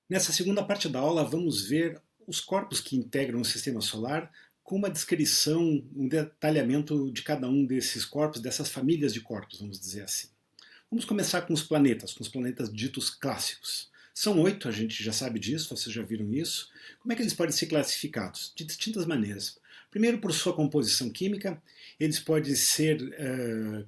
Nessa segunda parte da aula, vamos ver os corpos que integram o sistema solar com uma descrição, um detalhamento de cada um desses corpos, dessas famílias de corpos, vamos dizer assim. Vamos começar com os planetas ditos clássicos. São 8, a gente já sabe disso, vocês já viram isso. Como é que eles podem ser classificados? De distintas maneiras. Primeiro, por sua composição química, eles podem ser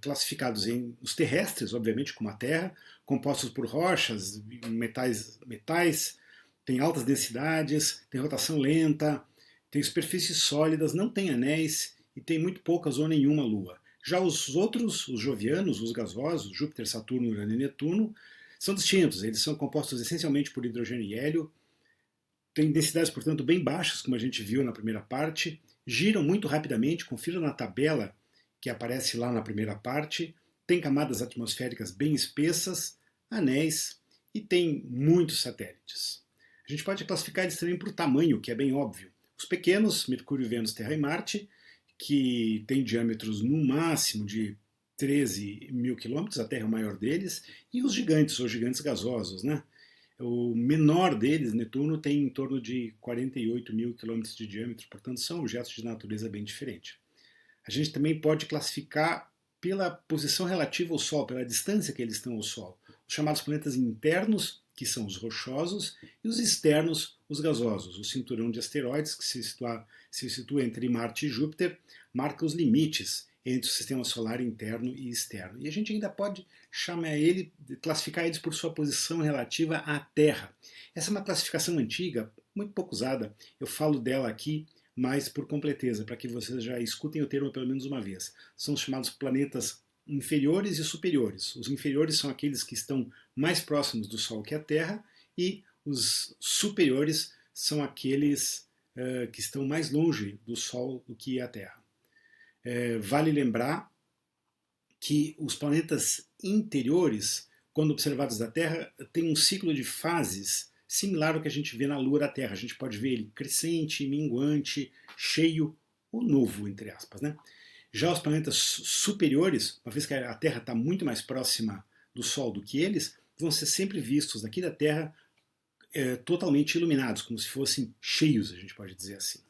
classificados em os terrestres, obviamente, como a Terra, compostos por rochas, metais, tem altas densidades, tem rotação lenta, tem superfícies sólidas, não tem anéis e tem muito poucas ou nenhuma Lua. Já os outros, os jovianos, os gasosos, Júpiter, Saturno, Urano e Netuno, são distintos. Eles são compostos essencialmente por hidrogênio e hélio, têm densidades, portanto, bem baixas, como a gente viu na primeira parte, giram muito rapidamente, confira na tabela que aparece lá na primeira parte, tem camadas atmosféricas bem espessas, anéis e tem muitos satélites. A gente pode classificar eles também por tamanho, que é bem óbvio. Os pequenos, Mercúrio, Vênus, Terra e Marte, que têm diâmetros no máximo de 13 mil quilômetros, a Terra é o maior deles, e os gigantes gasosos, né? O menor deles, Netuno, tem em torno de 48 mil quilômetros de diâmetro, portanto são objetos de natureza bem diferente. A gente também pode classificar pela posição relativa ao Sol, pela distância que eles estão ao Sol. Os chamados planetas internos, que são os rochosos, e os externos, os gasosos. O cinturão de asteroides, que se situa entre Marte e Júpiter, marca os limites entre o sistema solar interno e externo. E a gente ainda pode classificar eles por sua posição relativa à Terra. Essa é uma classificação antiga, muito pouco usada. Eu falo dela aqui mas por completeza, para que vocês já escutem o termo pelo menos uma vez. São os chamados planetas inferiores e superiores. Os inferiores são aqueles que estão mais próximos do Sol que a Terra, e os superiores são aqueles que estão mais longe do Sol do que a Terra. Vale lembrar que os planetas interiores, quando observados da Terra, têm um ciclo de fases similar ao que a gente vê na Lua da Terra. A gente pode ver ele crescente, minguante, cheio ou novo, entre aspas. Né? Já os planetas superiores, uma vez que a Terra está muito mais próxima do Sol do que eles, vão ser sempre vistos daqui da Terra totalmente iluminados, como se fossem cheios, a gente pode dizer assim.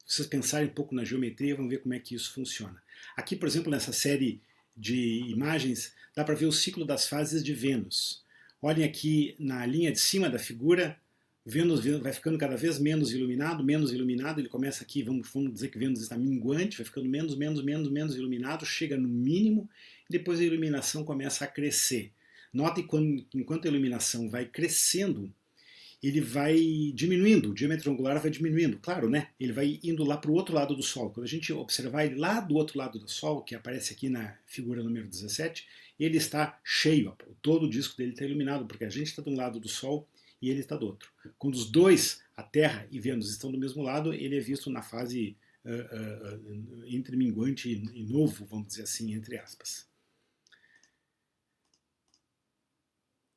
Se vocês pensarem um pouco na geometria, vão ver como é que isso funciona. Aqui, por exemplo, nessa série de imagens, dá para ver o ciclo das fases de Vênus. Olhem aqui na linha de cima da figura, Vênus vai ficando cada vez menos iluminado, ele começa aqui, vamos dizer que Vênus está minguante, vai ficando menos iluminado, chega no mínimo, e depois a iluminação começa a crescer. Notem que enquanto a iluminação vai crescendo, ele vai diminuindo, o diâmetro angular vai diminuindo, claro, né? Ele vai indo lá para o outro lado do Sol. Quando a gente observar ele lá do outro lado do Sol, que aparece aqui na figura número 17, ele está cheio, todo o disco dele está iluminado, porque a gente está de um lado do Sol e ele está do outro. Quando os dois, a Terra e Vênus, estão do mesmo lado, ele é visto na fase entre minguante e novo, vamos dizer assim, entre aspas.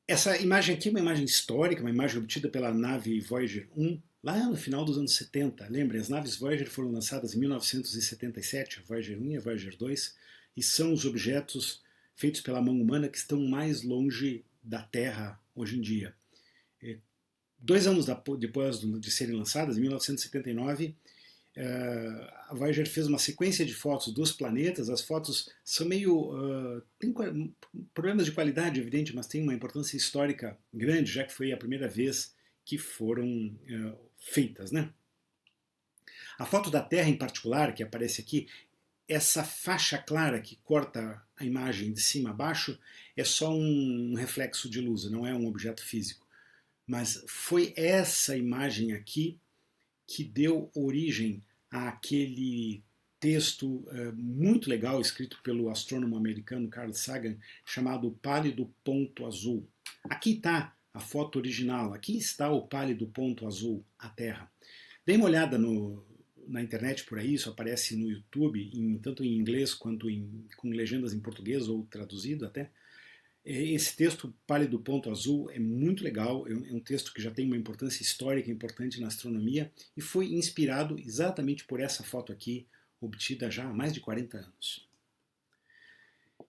Essa imagem aqui é uma imagem histórica, uma imagem obtida pela nave Voyager 1, lá no final dos anos 70. Lembrem, as naves Voyager foram lançadas em 1977, a Voyager 1 e a Voyager 2, e são os objetos feitos pela mão humana que estão mais longe da Terra hoje em dia. 2 anos depois de serem lançadas, em 1979, a Voyager fez uma sequência de fotos dos planetas. As fotos são meio. Tem problemas de qualidade, evidente, mas tem uma importância histórica grande, já que foi a primeira vez que foram feitas. Né? A foto da Terra, em particular, que aparece aqui, essa faixa clara que corta a imagem de cima a baixo é só um reflexo de luz, não é um objeto físico. Mas foi essa imagem aqui que deu origem àquele texto muito legal escrito pelo astrônomo americano Carl Sagan, chamado O Pálido Ponto Azul. Aqui está a foto original, aqui está o pálido ponto azul, a Terra. Dê uma olhada na internet por aí, isso aparece no YouTube, tanto em inglês quanto com legendas em português ou traduzido até. Esse texto, Pálido Ponto Azul, é muito legal, é um texto que já tem uma importância histórica importante na astronomia e foi inspirado exatamente por essa foto aqui, obtida já há mais de 40 anos.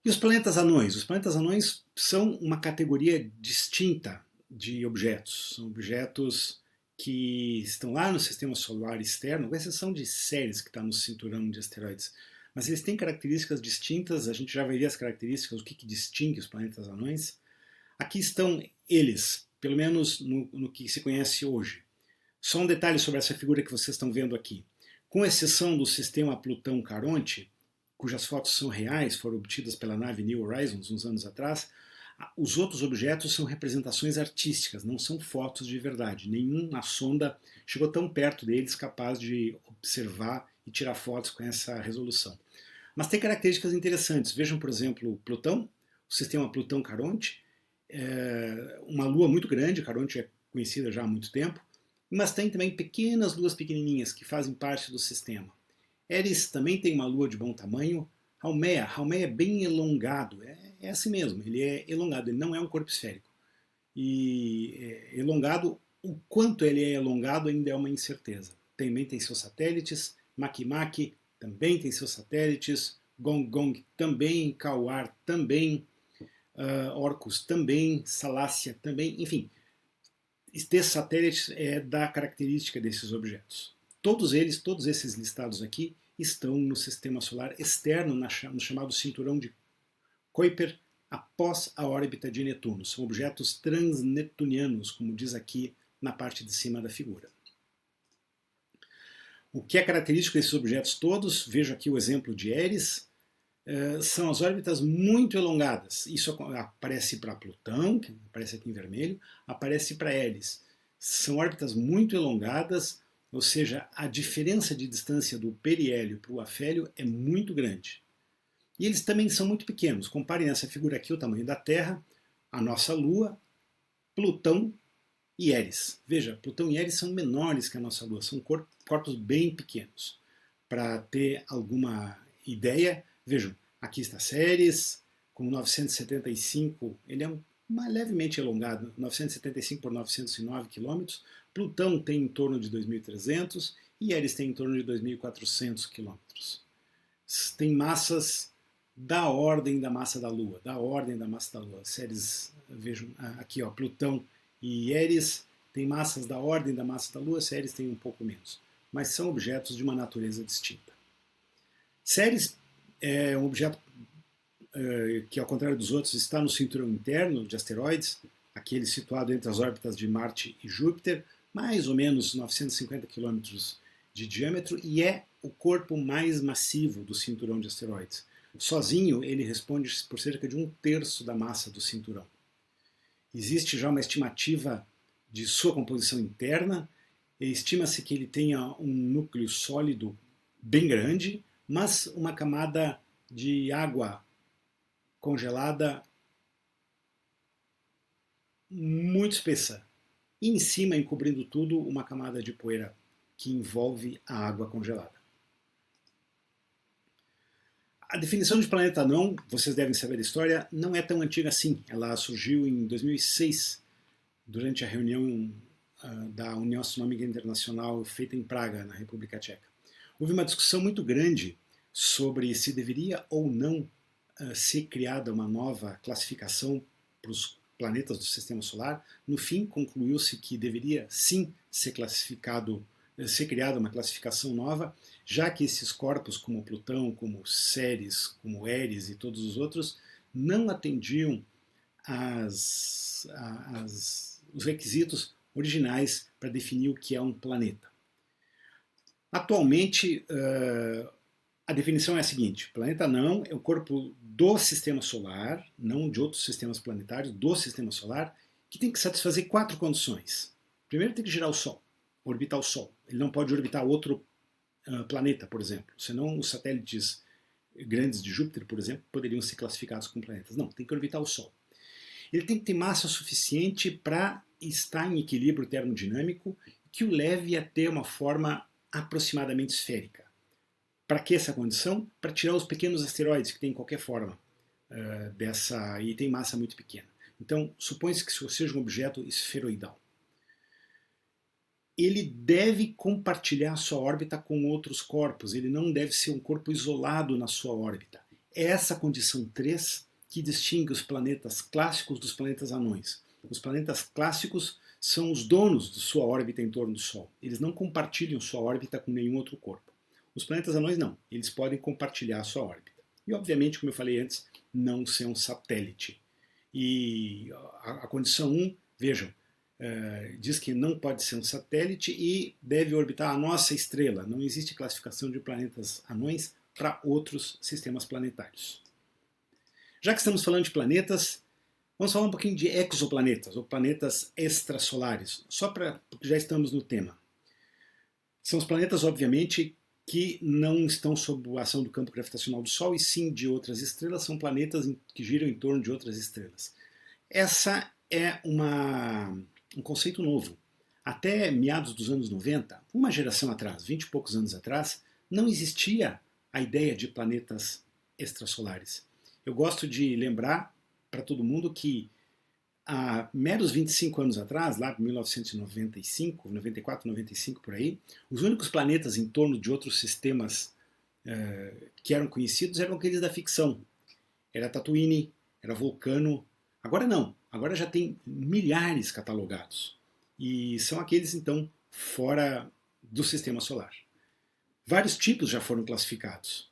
E os planetas anões? Os planetas anões são uma categoria distinta de objetos. São objetos que estão lá no sistema solar externo, com exceção de Ceres, que está no cinturão de asteroides. Mas eles têm características distintas, a gente já vai ver as características, o que distingue os planetas anões. Aqui estão eles, pelo menos no que se conhece hoje. Só um detalhe sobre essa figura que vocês estão vendo aqui. Com exceção do sistema Plutão-Caronte, cujas fotos são reais, foram obtidas pela nave New Horizons uns anos atrás, os outros objetos são representações artísticas, não são fotos de verdade. Nenhuma sonda chegou tão perto deles capaz de observar e tirar fotos com essa resolução. Mas tem características interessantes. Vejam, por exemplo, Plutão, o sistema Plutão-Caronte, uma lua muito grande, Caronte é conhecida já há muito tempo, mas tem também pequenas luas pequenininhas que fazem parte do sistema. Eris também tem uma lua de bom tamanho. Haumea é bem elongado, é assim mesmo, ele é elongado, ele não é um corpo esférico. E elongado, o quanto ele é elongado ainda é uma incerteza. Também tem seus satélites, Makemake também tem seus satélites, Gong também, Kawar também, Orcus também, Salácia também, enfim. Ter satélites é da característica desses objetos. Todos esses listados aqui, estão no sistema solar externo, no chamado cinturão de Kuiper, após a órbita de Netuno. São objetos transneptunianos, como diz aqui na parte de cima da figura. O que é característico desses objetos todos, vejo aqui o exemplo de Eris, são as órbitas muito elongadas. Isso aparece para Plutão, que aparece aqui em vermelho, aparece para Eris. São órbitas muito elongadas, ou seja, a diferença de distância do periélio para o afélio é muito grande. E eles também são muito pequenos. Comparem essa figura aqui, o tamanho da Terra, a nossa Lua, Plutão e Eris. Veja, Plutão e Eris são menores que a nossa Lua, são corpos bem pequenos. Para ter alguma ideia, vejam, aqui está Ceres, com 975, ele é levemente elongado, 975 por 909 quilômetros. Plutão tem em torno de 2.300 e Eris tem em torno de 2.400 quilômetros. Tem massas da ordem da massa da Lua, Ceres, vejam aqui, ó, Plutão e Eris têm massas da ordem da massa da Lua, Ceres tem um pouco menos, mas são objetos de uma natureza distinta. Ceres é um objeto que, ao contrário dos outros, está no cinturão interno de asteroides, aquele situado entre as órbitas de Marte e Júpiter, mais ou menos 950 km de diâmetro, e é o corpo mais massivo do cinturão de asteroides. Sozinho, ele responde por cerca de 1/3 da massa do cinturão. Existe já uma estimativa de sua composição interna, estima-se que ele tenha um núcleo sólido bem grande, mas uma camada de água congelada muito espessa. E em cima, encobrindo tudo, uma camada de poeira que envolve a água congelada. A definição de planeta anão, vocês devem saber a história, não é tão antiga assim. Ela surgiu em 2006, durante a reunião da União Astronômica Internacional feita em Praga, na República Tcheca. Houve uma discussão muito grande sobre se deveria ou não ser criada uma nova classificação para os planetas do Sistema Solar. No fim, concluiu-se que deveria sim ser criada uma classificação nova, já que esses corpos como Plutão, como Ceres, como Eris e todos os outros não atendiam os requisitos originais para definir o que é um planeta. Atualmente, a definição é a seguinte: planeta anão é o corpo do Sistema Solar, não de outros sistemas planetários, do Sistema Solar, que tem que satisfazer 4 condições. Primeiro, tem que girar o Sol, orbitar o Sol. Ele não pode orbitar outro planeta, por exemplo. Senão, os satélites grandes de Júpiter, por exemplo, poderiam ser classificados como planetas. Não, tem que orbitar o Sol. Ele tem que ter massa suficiente para estar em equilíbrio termodinâmico que o leve a ter uma forma aproximadamente esférica. Para que essa condição? Para tirar os pequenos asteroides que têm qualquer forma e tem massa muito pequena. Então, supõe-se que seja um objeto esferoidal. Ele deve compartilhar sua órbita com outros corpos, ele não deve ser um corpo isolado na sua órbita. É essa condição 3 que distingue os planetas clássicos dos planetas anões. Os planetas clássicos são os donos de sua órbita em torno do Sol. Eles não compartilham sua órbita com nenhum outro corpo. Os planetas anões não, eles podem compartilhar sua órbita. E obviamente, como eu falei antes, não ser um satélite. E a condição 1, vejam, diz que não pode ser um satélite e deve orbitar a nossa estrela. Não existe classificação de planetas anões para outros sistemas planetários. Já que estamos falando de planetas, vamos falar um pouquinho de exoplanetas, ou planetas extrasolares, só porque já estamos no tema. São os planetas, obviamente, que não estão sob a ação do campo gravitacional do Sol, e sim de outras estrelas, são planetas que giram em torno de outras estrelas. Essa é um conceito novo. Até meados dos anos 90, uma geração atrás, 20 e poucos anos atrás, não existia a ideia de planetas extrasolares. Eu gosto de lembrar para todo mundo que há meros 25 anos atrás, lá em 1995, 94, 95 por aí, os únicos planetas em torno de outros sistemas que eram conhecidos eram aqueles da ficção. Era Tatooine, era Vulcano. Agora não, agora já tem milhares catalogados. E são aqueles, então, fora do sistema solar. Vários tipos já foram classificados.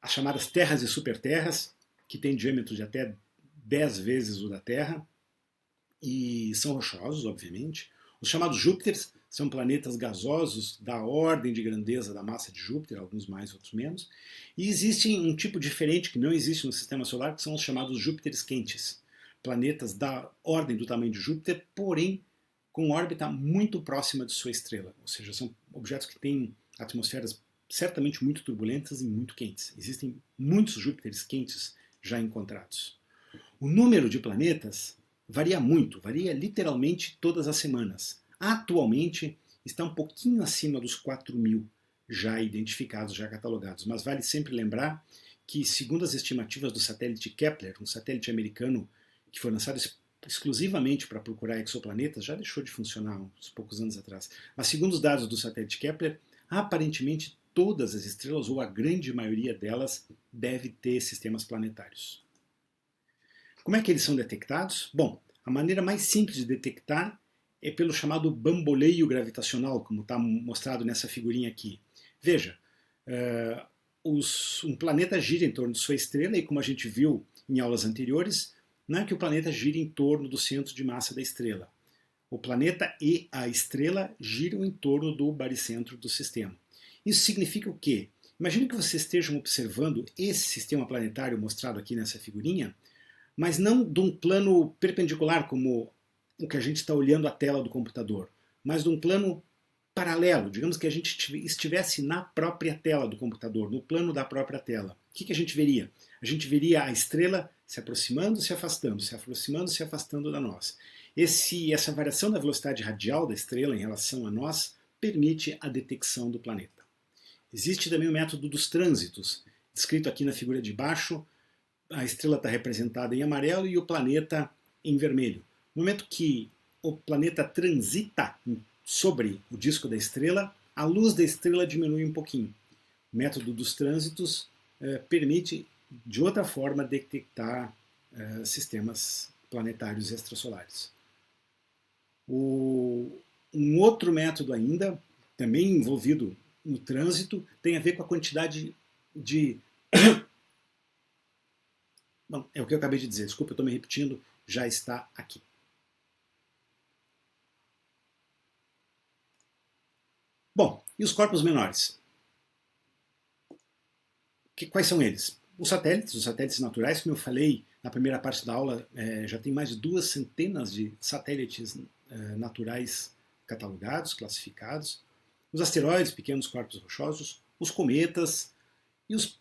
As chamadas terras e superterras, que têm diâmetro de até 10 vezes o da Terra, e são rochosos, obviamente. Os chamados Júpiteres são planetas gasosos da ordem de grandeza da massa de Júpiter, alguns mais, outros menos. E existe um tipo diferente que não existe no sistema solar, que são os chamados Júpiteres quentes. Planetas da ordem do tamanho de Júpiter, porém com órbita muito próxima de sua estrela. Ou seja, são objetos que têm atmosferas certamente muito turbulentas e muito quentes. Existem muitos Júpiteres quentes já encontrados. O número de planetas varia muito, varia literalmente todas as semanas. Atualmente está um pouquinho acima dos 4.000 já identificados, já catalogados, mas vale sempre lembrar que, segundo as estimativas do satélite Kepler, um satélite americano que foi lançado exclusivamente para procurar exoplanetas, já deixou de funcionar uns poucos anos atrás, mas segundo os dados do satélite Kepler, aparentemente todas as estrelas, ou a grande maioria delas, deve ter sistemas planetários. Como é que eles são detectados? Bom, a maneira mais simples de detectar é pelo chamado bamboleio gravitacional, como está mostrado nessa figurinha aqui. Veja, um planeta gira em torno de sua estrela, e como a gente viu em aulas anteriores, não é que o planeta gira em torno do centro de massa da estrela. O planeta e a estrela giram em torno do baricentro do sistema. Isso significa o quê? Imagine que vocês estejam observando esse sistema planetário mostrado aqui nessa figurinha, mas não de um plano perpendicular, como o que a gente está olhando a tela do computador, mas de um plano paralelo, digamos que a gente estivesse na própria tela do computador, no plano da própria tela. O que a gente veria? A gente veria a estrela se aproximando, se afastando, se aproximando, se afastando da nossa. Essa variação da velocidade radial da estrela em relação a nós permite a detecção do planeta. Existe também o método dos trânsitos, descrito aqui na figura de baixo. A estrela está representada em amarelo e o planeta em vermelho. No momento que o planeta transita sobre o disco da estrela, a luz da estrela diminui um pouquinho. O método dos trânsitos permite, de outra forma, detectar sistemas planetários extrasolares. Um outro método ainda, também envolvido no trânsito, tem a ver com a quantidade de... Bom, é o que eu acabei de dizer, desculpa, eu estou me repetindo, já está aqui. Bom, e os corpos menores? Quais são eles? Os satélites naturais, como eu falei na primeira parte da aula, já tem mais de 2 centenas de satélites naturais catalogados, classificados. Os asteroides, pequenos corpos rochosos, os cometas e os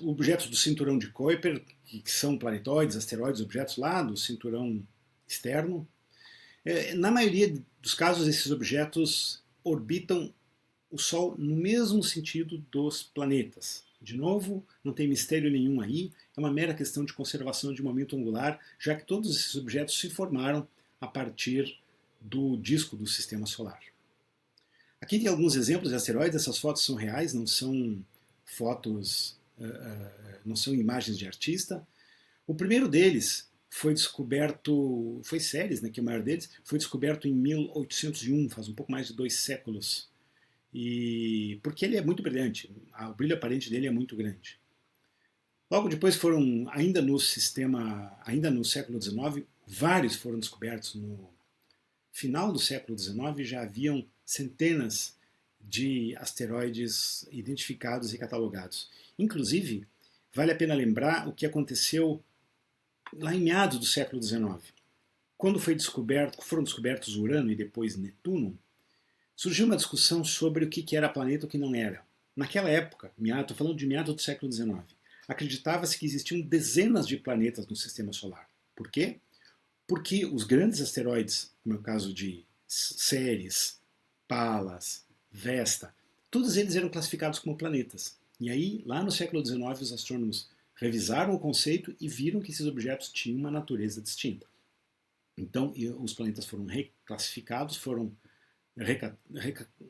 objetos do cinturão de Kuiper, que são planetóides, asteroides, objetos lá do cinturão externo. Na maioria dos casos, esses objetos orbitam o Sol no mesmo sentido dos planetas. De novo, não tem mistério nenhum aí, é uma mera questão de conservação de momento angular, já que todos esses objetos se formaram a partir do disco do Sistema Solar. Aqui tem alguns exemplos de asteroides, essas fotos são reais, não são fotos, não são imagens de artista. O primeiro deles foi descoberto, foi Ceres, né, que é o maior deles, foi descoberto em 1801, faz um pouco mais de 2 séculos. E porque ele é muito brilhante, o brilho aparente dele é muito grande. Logo depois foram, ainda no século XIX, vários foram descobertos. No final do século XIX já haviam centenas de asteroides identificados e catalogados. Inclusive, vale a pena lembrar o que aconteceu lá em meados do século XIX. Quando foram descobertos Urano e depois Netuno, surgiu uma discussão sobre o que era planeta e o que não era. Naquela época, estou falando de meados do século XIX, acreditava-se que existiam dezenas de planetas no sistema solar. Por quê? Porque os grandes asteroides, como é o caso de Ceres, Pallas, Vesta, todos eles eram classificados como planetas. E aí, lá no século XIX, os astrônomos revisaram o conceito e viram que esses objetos tinham uma natureza distinta. Então, os planetas foram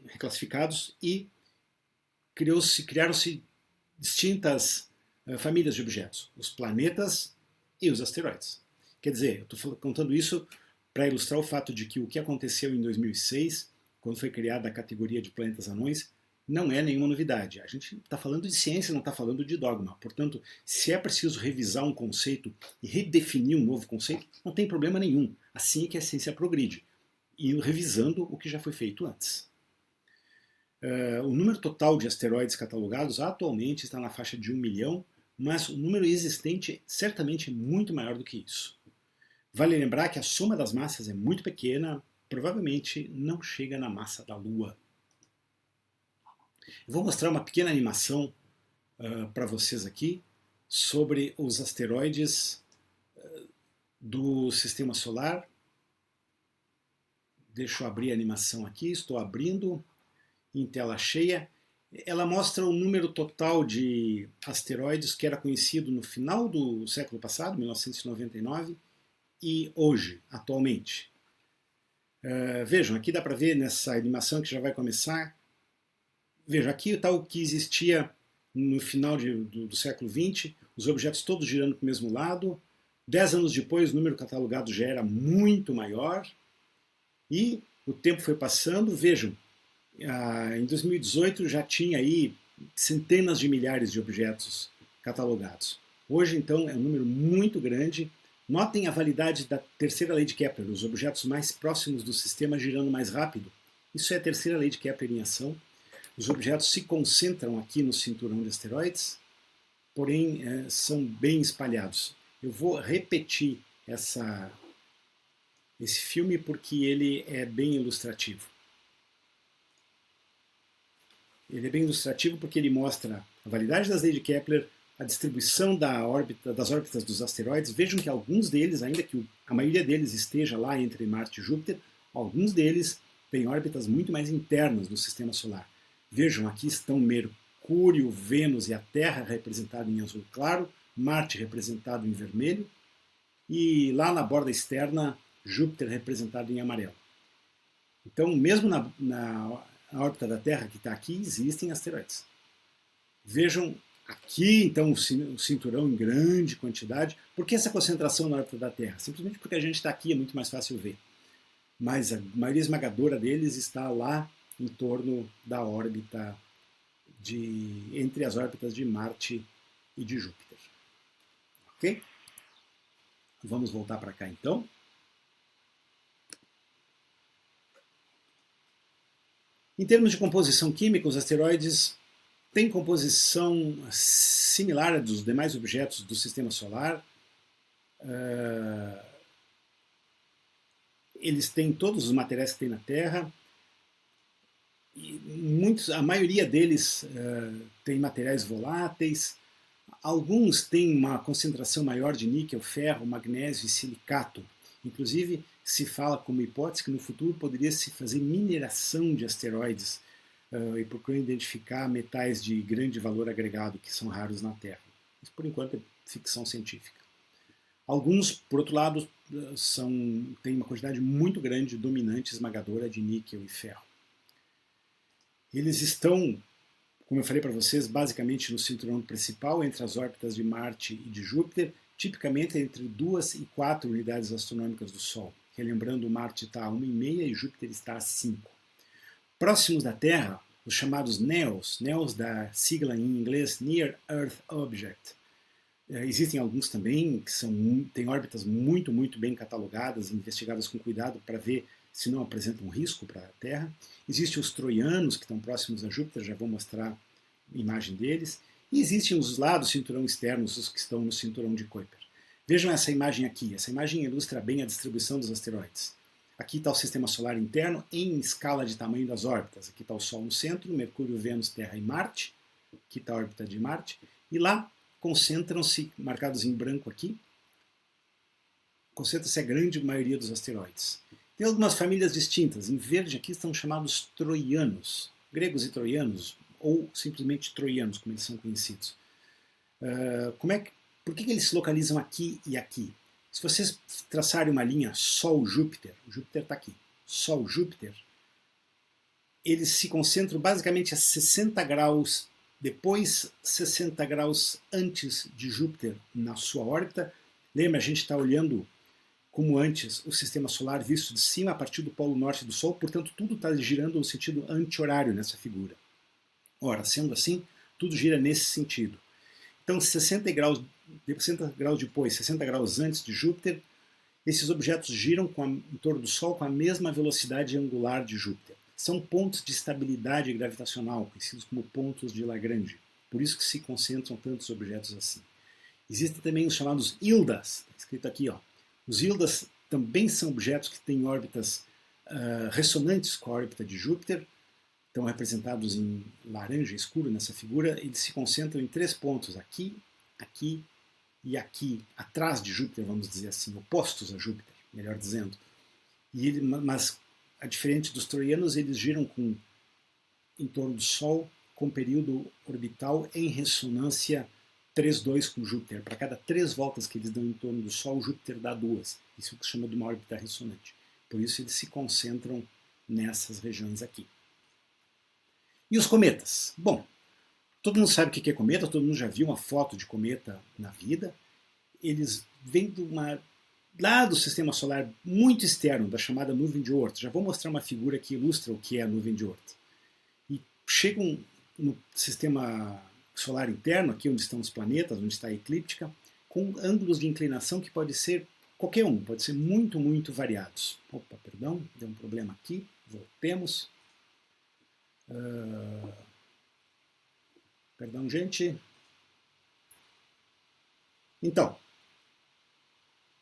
reclassificados e criaram-se distintas famílias de objetos, os planetas e os asteroides. Quer dizer, eu estou contando isso para ilustrar o fato de que o que aconteceu em 2006, quando foi criada a categoria de planetas anões, não é nenhuma novidade. A gente está falando de ciência, não está falando de dogma. Portanto, se é preciso revisar um conceito e redefinir um novo conceito, não tem problema nenhum. Assim é que a ciência progride, e revisando o que já foi feito antes. O número total de asteroides catalogados atualmente está na faixa de 1 milhão, mas o número existente certamente é muito maior do que isso. Vale lembrar que a soma das massas é muito pequena, provavelmente não chega na massa da Lua. Eu vou mostrar uma pequena animação para vocês aqui sobre os asteroides do Sistema Solar. Deixa eu abrir a animação aqui, estou abrindo em tela cheia. Ela mostra o número total de asteroides que era conhecido no final do século passado, 1999, e hoje, atualmente. Vejam, aqui dá para ver nessa animação que já vai começar. Veja, aqui está o que existia no final do século XX, os objetos todos girando para o mesmo lado. 10 anos depois, o número catalogado já era muito maior. E o tempo foi passando. Vejam, em 2018 já tinha aí centenas de milhares de objetos catalogados. Hoje, então, é um número muito grande. Notem a validade da terceira lei de Kepler, os objetos mais próximos do sistema girando mais rápido. Isso é a terceira lei de Kepler em ação. Os objetos se concentram aqui no cinturão de asteroides, porém são bem espalhados. Eu vou repetir esse filme porque ele é bem ilustrativo. Ele é bem ilustrativo porque ele mostra a validade das leis de Kepler, a distribuição das órbitas dos asteroides. Vejam que alguns deles, ainda que a maioria deles esteja lá entre Marte e Júpiter, alguns deles têm órbitas muito mais internas do Sistema Solar. Vejam, aqui estão Mercúrio, Vênus e a Terra representado em azul claro, Marte representado em vermelho, e lá na borda externa, Júpiter representado em amarelo. Então, mesmo na órbita da Terra, que está aqui, existem asteroides. Vejam aqui, então, o cinturão em grande quantidade. Por que essa concentração na órbita da Terra? Simplesmente porque a gente está aqui, é muito mais fácil ver. Mas a maioria esmagadora deles está lá em torno da órbita entre as órbitas de Marte e de Júpiter. Ok? Vamos voltar para cá então. Em termos de composição química, os asteroides têm composição similar à dos demais objetos do Sistema Solar. Eles têm todos os materiais que tem na Terra. A maioria deles tem materiais voláteis. Alguns têm uma concentração maior de níquel, ferro, magnésio e silicato. Inclusive, se fala como hipótese que no futuro poderia se fazer mineração de asteroides e procurando identificar metais de grande valor agregado que são raros na Terra. Isso, por enquanto, é ficção científica. Alguns, por outro lado, têm uma quantidade muito grande, dominante, esmagadora de níquel e ferro. Eles estão, como eu falei para vocês, basicamente no cinturão principal, entre as órbitas de Marte e de Júpiter, tipicamente entre 2 e 4 unidades astronômicas do Sol. Relembrando, Marte está a 1,5 e Júpiter está a 5. Próximos da Terra, os chamados NEOs, NEOs da sigla em inglês Near Earth Object. Existem alguns também que têm órbitas muito bem catalogadas, investigadas com cuidado para ver se não apresentam risco para a Terra. Existem os troianos, que estão próximos a Júpiter, já vou mostrar a imagem deles. E existem os lá do cinturão externo, os que estão no cinturão de Kuiper. Vejam essa imagem aqui. Essa imagem ilustra bem a distribuição dos asteroides. Aqui está o sistema solar interno em escala de tamanho das órbitas. Aqui está o Sol no centro, Mercúrio, Vênus, Terra e Marte. Aqui está a órbita de Marte. E lá concentram-se, marcados em branco aqui, concentra-se a grande maioria dos asteroides. Tem algumas famílias distintas. Em verde aqui estão chamados troianos, gregos e troianos, ou simplesmente troianos, como eles são conhecidos. Por que eles se localizam aqui e aqui? Se vocês traçarem uma linha Sol-Júpiter, Júpiter está aqui, Sol-Júpiter, eles se concentram basicamente a 60 graus depois, 60 graus antes de Júpiter na sua órbita. Lembra, a gente está olhando como antes o sistema solar visto de cima a partir do polo norte do Sol, portanto tudo está girando no sentido anti-horário nessa figura. Ora, sendo assim, tudo gira nesse sentido. Então, 60 graus depois, 60 graus antes de Júpiter, esses objetos giram em torno do Sol com a mesma velocidade angular de Júpiter. São pontos de estabilidade gravitacional, conhecidos como pontos de Lagrange. Por isso que se concentram tantos objetos assim. Existem também os chamados ILDAs, está escrito aqui, ó. Os ILDAs também são objetos que têm órbitas ressonantes com a órbita de Júpiter, estão representados em laranja escuro nessa figura. Eles se concentram em 3 pontos, aqui, aqui e aqui, atrás de Júpiter, vamos dizer assim, opostos a Júpiter, melhor dizendo. Mas, diferente dos troianos, eles giram em torno do Sol com período orbital em ressonância 3,2 com Júpiter. Para cada 3 voltas que eles dão em torno do Sol, Júpiter dá 2. Isso é o que se chama de uma órbita ressonante. Por isso eles se concentram nessas regiões aqui. E os cometas? Bom, todo mundo sabe o que é cometa, todo mundo já viu uma foto de cometa na vida. Eles vêm lá do sistema solar muito externo, da chamada nuvem de Oort. Já vou mostrar uma figura que ilustra o que é a nuvem de Oort. E chegam no sistema solar interno, aqui onde estão os planetas, onde está a eclíptica, com ângulos de inclinação que pode ser qualquer um, pode ser muito variados. Opa, perdão, deu um problema aqui, voltemos. Perdão, gente. Então,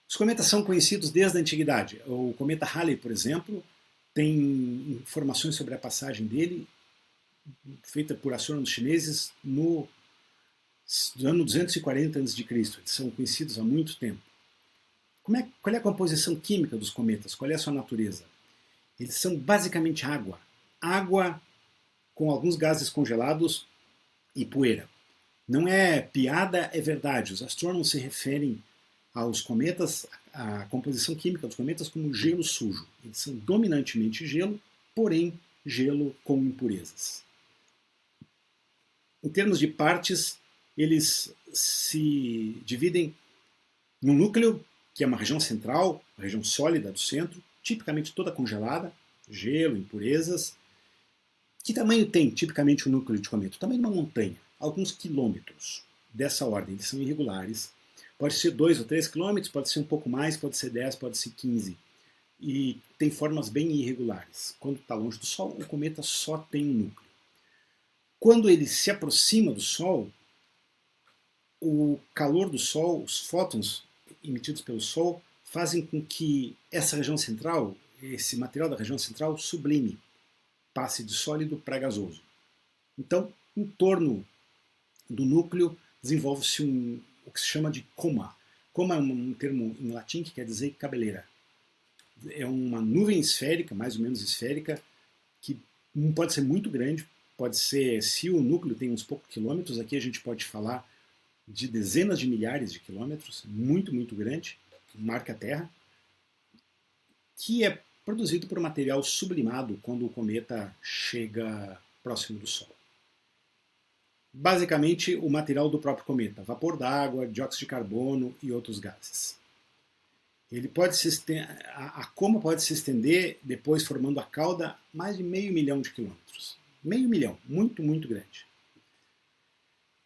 os cometas são conhecidos desde a antiguidade. O cometa Halley, por exemplo, tem informações sobre a passagem dele, feita por astrônomos chineses no ano 240 a.C. Eles são conhecidos há muito tempo. Qual é a composição química dos cometas? Qual é a sua natureza? Eles são basicamente água. Água com alguns gases congelados e poeira. Não é piada, é verdade. Os astrônomos se referem aos cometas, a composição química dos cometas, como gelo sujo. Eles são dominantemente gelo, porém gelo com impurezas. Em termos de partes, eles se dividem no núcleo, que é uma região central, uma região sólida do centro, tipicamente toda congelada, gelo, impurezas. Que tamanho tem, tipicamente, o núcleo de cometa? O tamanho de uma montanha, alguns quilômetros dessa ordem. Eles são irregulares. Pode ser 2 ou 3 quilômetros, pode ser um pouco mais, pode ser 10, pode ser 15. E tem formas bem irregulares. Quando está longe do Sol, o cometa só tem um núcleo. Quando ele se aproxima do Sol, o calor do Sol, os fótons emitidos pelo Sol, fazem com que essa região central, esse material da região central, sublime, passe de sólido para gasoso. Então, em torno do núcleo, desenvolve-se o que se chama de coma. Coma é um termo em latim que quer dizer cabeleira. É uma nuvem esférica, mais ou menos esférica, que não pode ser muito grande, pode ser, se o núcleo tem uns poucos quilômetros, aqui a gente pode falar de dezenas de milhares de quilômetros, muito grande, marca a Terra, que é produzido por material sublimado quando o cometa chega próximo do Sol. basicamente o material do próprio cometa, vapor d'água, dióxido de carbono e outros gases. Ele pode a coma pode se estender depois formando a cauda mais de 500 mil de quilômetros. 500 mil, muito, muito grande.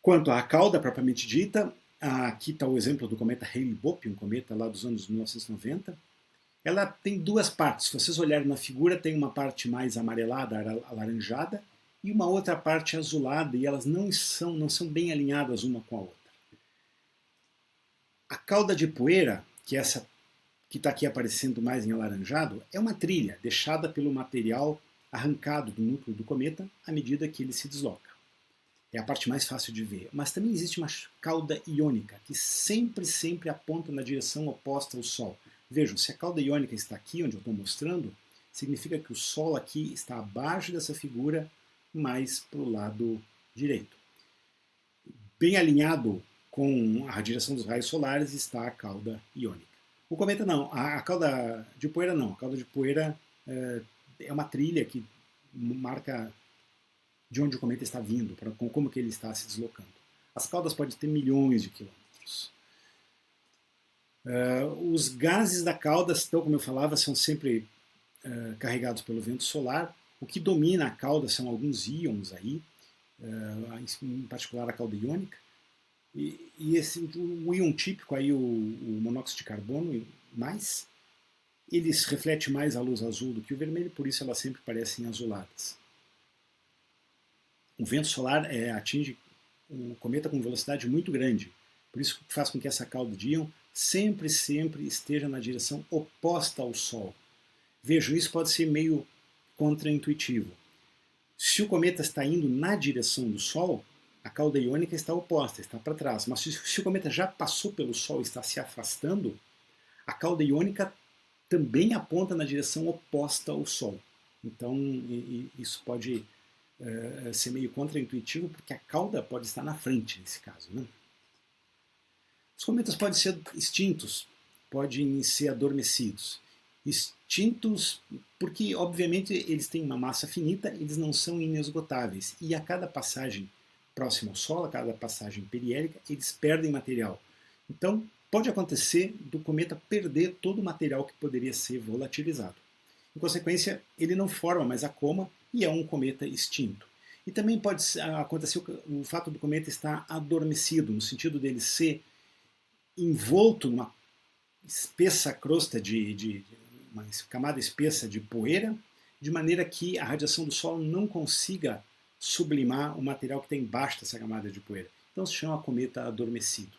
Quanto à cauda propriamente dita, aqui está o exemplo do cometa Hale-Bopp, um cometa lá dos anos 1990. Ela tem duas partes. Se vocês olharem na figura, tem uma parte mais amarelada, alaranjada, e uma outra parte azulada, e elas não são bem alinhadas uma com a outra. A cauda de poeira, que é essa que está aqui aparecendo mais em alaranjado, é uma trilha deixada pelo material arrancado do núcleo do cometa à medida que ele se desloca. É a parte mais fácil de ver. Mas também existe uma cauda iônica, que sempre aponta na direção oposta ao Sol. Vejam, se a cauda iônica está aqui, onde eu estou mostrando, significa que o Sol aqui está abaixo dessa figura, mais para o lado direito. Bem alinhado com a direção dos raios solares está a cauda iônica. O cometa não, a cauda de poeira não. A cauda de poeira é uma trilha que marca de onde o cometa está vindo, como que ele está se deslocando. As caudas podem ter milhões de quilômetros. Os gases da cauda, então, como eu falava, são sempre carregados pelo vento solar. O que domina a cauda são alguns íons aí, em particular a cauda iônica. E o íon típico, aí, o monóxido de carbono, ele reflete mais a luz azul do que o vermelho, por isso elas sempre parecem azuladas. O vento solar atinge o cometa com velocidade muito grande, por isso faz com que essa cauda de íon sempre esteja na direção oposta ao Sol. Vejam, isso pode ser meio contraintuitivo. Se o cometa está indo na direção do Sol, a cauda iônica está oposta, está para trás. Mas se o cometa já passou pelo Sol e está se afastando, a cauda iônica também aponta na direção oposta ao Sol. Então, isso pode ser meio contraintuitivo, porque a cauda pode estar na frente nesse caso, né? Os cometas podem ser extintos, podem ser adormecidos. Extintos porque, obviamente, eles têm uma massa finita, eles não são inesgotáveis. E a cada passagem próxima ao Sol, a cada passagem periélica, eles perdem material. Então, pode acontecer do cometa perder todo o material que poderia ser volatilizado. Em consequência, ele não forma mais a coma e é um cometa extinto. E também pode acontecer o fato do cometa estar adormecido, no sentido dele ser envolto numa espessa crosta uma camada espessa de poeira, de maneira que a radiação do Sol não consiga sublimar o material que está embaixo dessa camada de poeira. Então se chama cometa adormecido.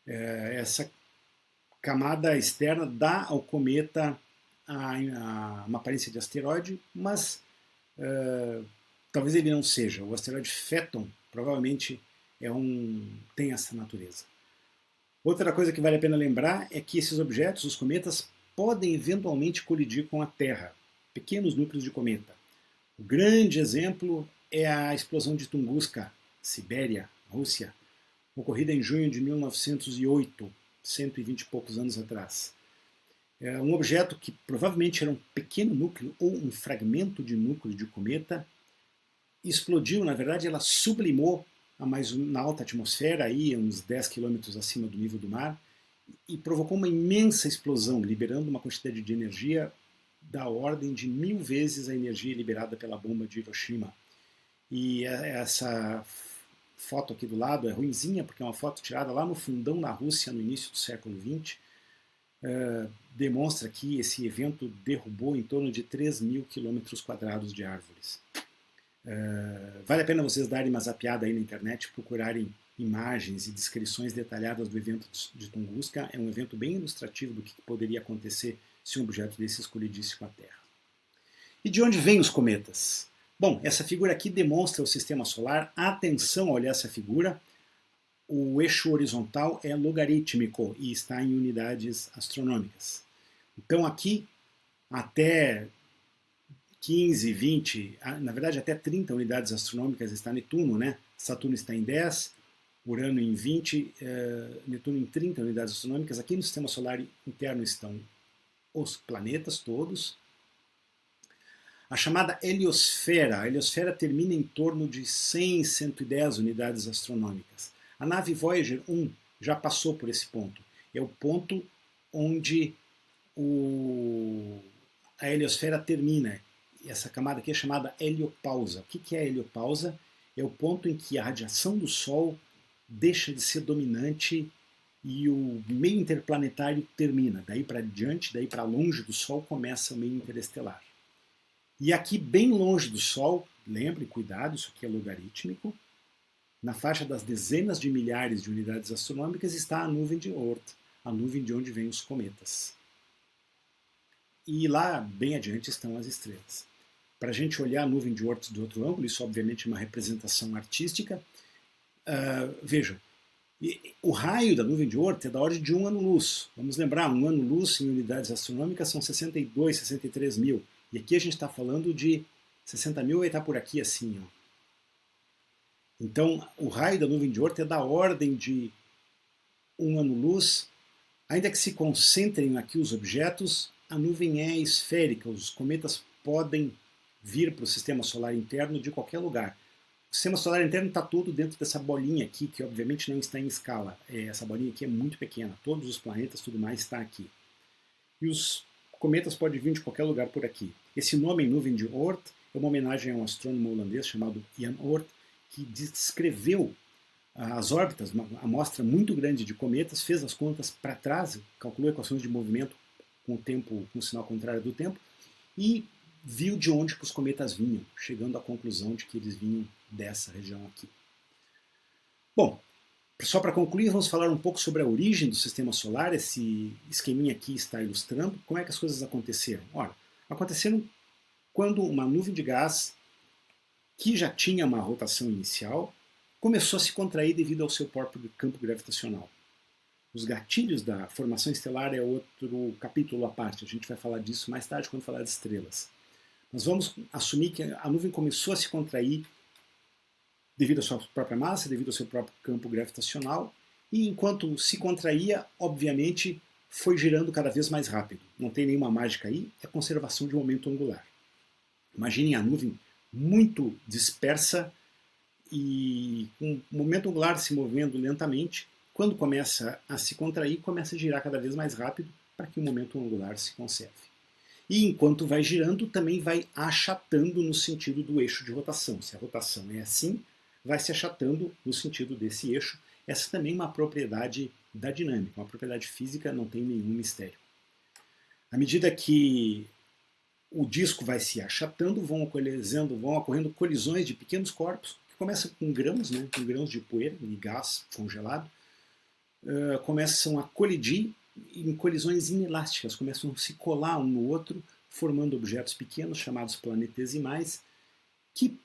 Essa camada externa dá ao cometa uma aparência de asteroide, mas talvez ele não seja. O asteroide Phaethon provavelmente tem essa natureza. Outra coisa que vale a pena lembrar é que esses objetos, os cometas, podem eventualmente colidir com a Terra, pequenos núcleos de cometa. O grande exemplo é a explosão de Tunguska, Sibéria, Rússia, ocorrida em junho de 1908, 120 e poucos anos atrás. É um objeto que provavelmente era um pequeno núcleo ou um fragmento de núcleo de cometa, explodiu, na verdade ela sublimou na alta atmosfera, aí, uns 10 quilômetros acima do nível do mar, e provocou uma imensa explosão, liberando uma quantidade de energia da ordem de 1000 vezes a energia liberada pela bomba de Hiroshima. E essa foto aqui do lado é ruinzinha, porque é uma foto tirada lá no fundão da Rússia, no início do século XX. Demonstra que esse evento derrubou em torno de 3.000 quilômetros quadrados de árvores. Vale a pena vocês darem uma zapeada aí na internet, procurarem imagens e descrições detalhadas do evento de Tunguska. É um evento bem ilustrativo do que poderia acontecer se um objeto desses colidisse com a Terra. E de onde vêm os cometas? Bom, essa figura aqui demonstra o sistema solar. Atenção a olhar essa figura. O eixo horizontal é logarítmico e está em unidades astronômicas. Então aqui, até 15, 20, na verdade até 30 unidades astronômicas está Netuno, né? Saturno está em 10, Urano em 20, Netuno em 30 unidades astronômicas. Aqui no sistema solar interno estão os planetas todos. A chamada heliosfera. A heliosfera termina em torno de 100, 110 unidades astronômicas. A nave Voyager 1 já passou por esse ponto. É o ponto onde a heliosfera termina. Essa camada aqui é chamada heliopausa. O que é a heliopausa? É o ponto em que a radiação do Sol deixa de ser dominante e o meio interplanetário termina. Daí para diante, daí para longe do Sol, começa o meio interestelar. E aqui, bem longe do Sol, lembre, cuidado, isso aqui é logarítmico, na faixa das dezenas de milhares de unidades astronômicas está a nuvem de Oort, a nuvem de onde vêm os cometas. E lá, bem adiante, estão as estrelas. Para a gente olhar a nuvem de Oort do outro ângulo, isso obviamente é uma representação artística, vejam, o raio da nuvem de Oort é da ordem de 1 ano-luz. Vamos lembrar, 1 ano-luz em unidades astronômicas são 62, 63 mil. E aqui a gente está falando de 60 mil e está por aqui assim. Ó. Então, o raio da nuvem de Oort é da ordem de 1 ano-luz. Ainda que se concentrem aqui os objetos, a nuvem é esférica. Os cometas podem vir para o sistema solar interno de qualquer lugar. O sistema solar interno está todo dentro dessa bolinha aqui, que obviamente não está em escala. Essa bolinha aqui é muito pequena. Todos os planetas, tudo mais, está aqui. E os cometas podem vir de qualquer lugar por aqui. Esse nome, nuvem de Oort, é uma homenagem a um astrônomo holandês chamado Jan Oort, que descreveu as órbitas, uma amostra muito grande de cometas, fez as contas para trás, calculou equações de movimento com o tempo, com o sinal contrário do tempo, e viu de onde que os cometas vinham, chegando à conclusão de que eles vinham dessa região aqui. Bom, só para concluir, vamos falar um pouco sobre a origem do sistema solar. Esse esqueminha aqui está ilustrando como é que as coisas aconteceram. Ora, aconteceram quando uma nuvem de gás, que já tinha uma rotação inicial, começou a se contrair devido ao seu próprio campo gravitacional. Os gatilhos da formação estelar é outro capítulo à parte, a gente vai falar disso mais tarde quando falar de estrelas. Mas vamos assumir que a nuvem começou a se contrair devido à sua própria massa, devido ao seu próprio campo gravitacional, e enquanto se contraía, obviamente, foi girando cada vez mais rápido. Não tem nenhuma mágica aí, é conservação de momento angular. Imaginem a nuvem muito dispersa e com o momento angular se movendo lentamente. Quando começa a se contrair, começa a girar cada vez mais rápido para que o momento angular se conserve. E enquanto vai girando, também vai achatando no sentido do eixo de rotação. Se a rotação é assim, vai se achatando no sentido desse eixo. Essa também é uma propriedade da dinâmica, uma propriedade física, não tem nenhum mistério. À medida que o disco vai se achatando, vão ocorrendo colisões de pequenos corpos, que começam com grãos, né, com grãos de poeira e gás congelado, começam a colidir em colisões inelásticas, começam a se colar um no outro, formando objetos pequenos chamados planetesimais, que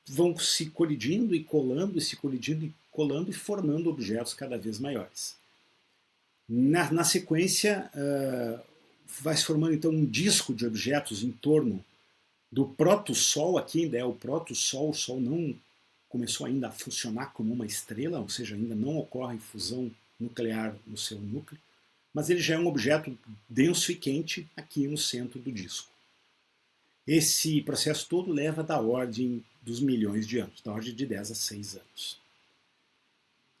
vão se colidindo e colando, e se colidindo e colando, e formando objetos cada vez maiores. Na sequência, vai se formando então um disco de objetos em torno do protosol. Aqui ainda é o protosol, o Sol não começou ainda a funcionar como uma estrela, ou seja, ainda não ocorre fusão nuclear no seu núcleo, mas ele já é um objeto denso e quente aqui no centro do disco. Esse processo todo leva da ordem dos milhões de anos, da ordem de 10 a 6 anos.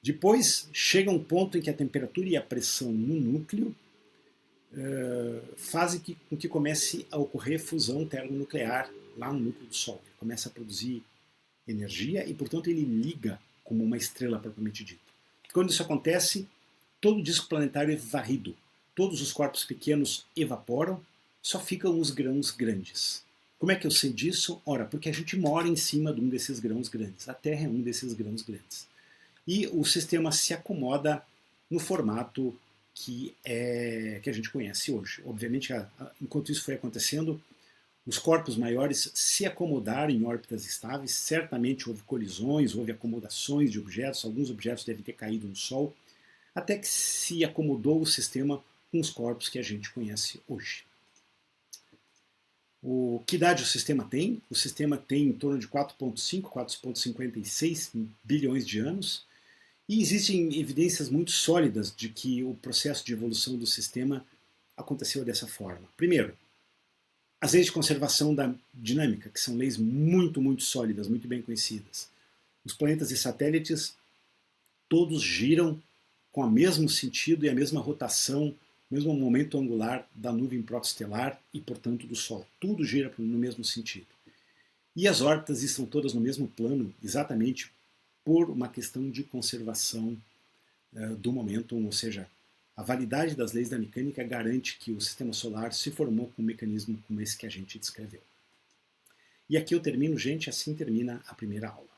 Depois chega um ponto em que a temperatura e a pressão no núcleo fazem com que comece a ocorrer fusão termonuclear lá no núcleo do Sol. Ele começa a produzir energia e, portanto, ele liga como uma estrela propriamente dita. Quando isso acontece, todo o disco planetário é varrido, todos os corpos pequenos evaporam, só ficam os grãos grandes. Como é que eu sei disso? Ora, porque a gente mora em cima de um desses grãos grandes. A Terra é um desses grãos grandes. E o sistema se acomoda no formato que a gente conhece hoje. Obviamente, enquanto isso foi acontecendo, os corpos maiores se acomodaram em órbitas estáveis. Certamente houve colisões, houve acomodações de objetos, alguns objetos devem ter caído no Sol, até que se acomodou o sistema com os corpos que a gente conhece hoje. Que idade o sistema tem? O sistema tem em torno de 4,5, 4,56 bilhões de anos, e existem evidências muito sólidas de que o processo de evolução do sistema aconteceu dessa forma. Primeiro, As leis de conservação da dinâmica, que são leis muito, muito sólidas, muito bem conhecidas. Os planetas e satélites todos giram com o mesmo sentido e a mesma rotação, o mesmo momento angular da nuvem protostelar e, portanto, do Sol. Tudo gira no mesmo sentido. E as órbitas estão todas no mesmo plano, exatamente por uma questão de conservação do momentum, ou seja, a validade das leis da mecânica garante que o sistema solar se formou com um mecanismo como esse que a gente descreveu. E aqui eu termino, gente, assim termina a primeira aula.